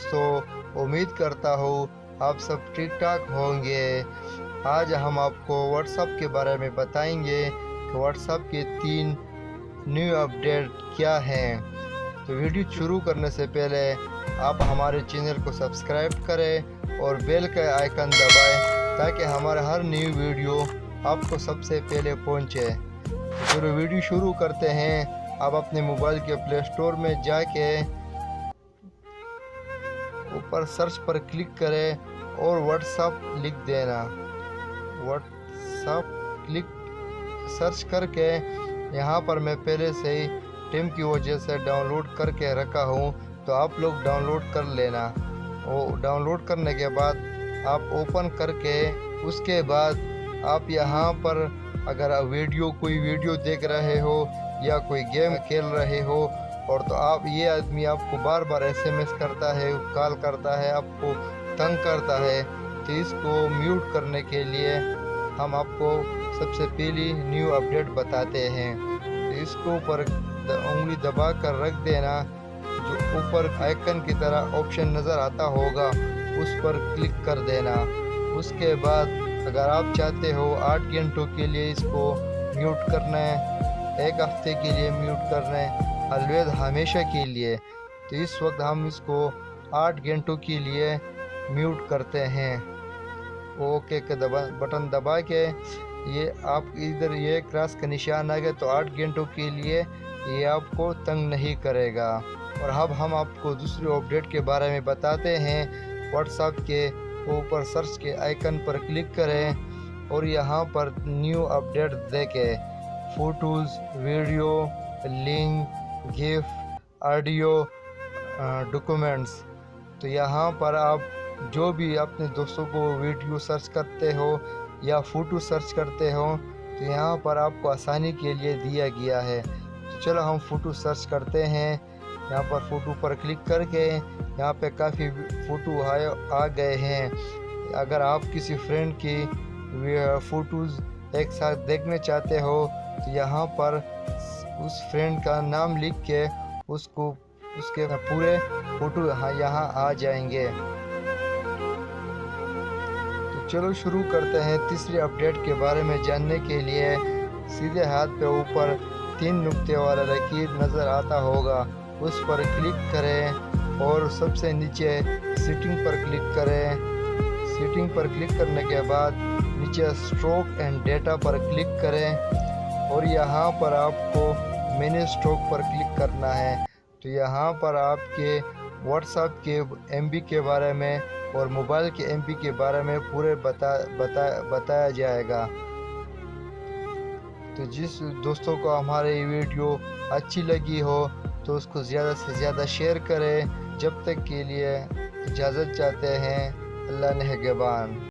दोस्तों, उम्मीद करता हूँ आप सब ठीक ठाक होंगे। आज हम आपको व्हाट्सएप के बारे में बताएंगे कि व्हाट्सएप के 3 न्यू अपडेट क्या हैं। तो वीडियो शुरू करने से पहले आप हमारे चैनल को सब्सक्राइब करें और बेल का आइकन दबाएं ताकि हमारा हर न्यू वीडियो आपको सबसे पहले पहुंचे। तो वीडियो शुरू करते हैं। आप अपने मोबाइल के प्ले स्टोर में जाके ऊपर सर्च पर क्लिक करें और व्हाट्सएप लिख देना। व्हाट्सएप क्लिक सर्च करके यहाँ पर मैं पहले से ही टीम की वजह से डाउनलोड करके रखा हूँ, तो आप लोग डाउनलोड कर लेना। और डाउनलोड करने के बाद आप ओपन करके उसके बाद आप यहाँ पर अगर कोई वीडियो देख रहे हो या कोई गेम खेल रहे हो और तो आप ये आदमी आपको बार बार SMS करता है, कॉल करता है, आपको तंग करता है, तो इसको म्यूट करने के लिए हम आपको सबसे पहली न्यू अपडेट बताते हैं। तो इसको ऊपर उंगली दबा कर रख देना। जो ऊपर आइकन की तरह ऑप्शन नज़र आता होगा उस पर क्लिक कर देना। उसके बाद अगर आप चाहते हो 8 घंटों के लिए इसको म्यूट करना है, 1 हफ्ते के लिए म्यूट करना है, अलविदा हमेशा के लिए, तो इस वक्त हम इसको 8 घंटों के लिए म्यूट करते हैं। ओके के बटन दबा के ये आप इधर ये क्रॉस का निशान आ गया तो 8 घंटों के लिए ये आपको तंग नहीं करेगा। और अब हम आपको दूसरी अपडेट के बारे में बताते हैं। व्हाट्सएप के ऊपर सर्च के आइकन पर क्लिक करें और यहाँ पर न्यू अपडेट देखें। Photos, videos, link, gif, audio, documents. तो यहाँ पर आप जो भी अपने दोस्तों को वीडियो सर्च करते हो या फ़ोटो सर्च करते हो तो यहाँ पर आपको आसानी के लिए दिया गया है। तो चलो हम फ़ोटो सर्च करते हैं। यहाँ पर फ़ोटो पर क्लिक करके यहाँ पे काफ़ी फ़ोटो आ गए हैं। अगर आप किसी फ्रेंड की फ़ोटोज़ एक साथ देखने चाहते हो तो यहाँ पर उस फ्रेंड का नाम लिख के उसके पूरे फ़ोटो यहाँ आ जाएंगे। तो चलो शुरू करते हैं। तीसरी अपडेट के बारे में जानने के लिए सीधे हाथ पे ऊपर 3 नुक्ते वाला लकीर नज़र आता होगा, उस पर क्लिक करें और सबसे नीचे सेटिंग पर क्लिक करें। सेटिंग पर क्लिक करने के बाद नीचे स्ट्रोक एंड डेटा पर क्लिक करें और यहाँ पर आपको मिनी स्ट्रोक पर क्लिक करना है। तो यहाँ पर आपके व्हाट्सएप के MB के बारे में और मोबाइल के MB के बारे में पूरे बताया जाएगा। तो जिस दोस्तों को हमारी वीडियो अच्छी लगी हो तो उसको ज़्यादा से ज़्यादा शेयर करें। जब तक के लिए इजाज़त चाहते हैं। अल्लाह निगहबान।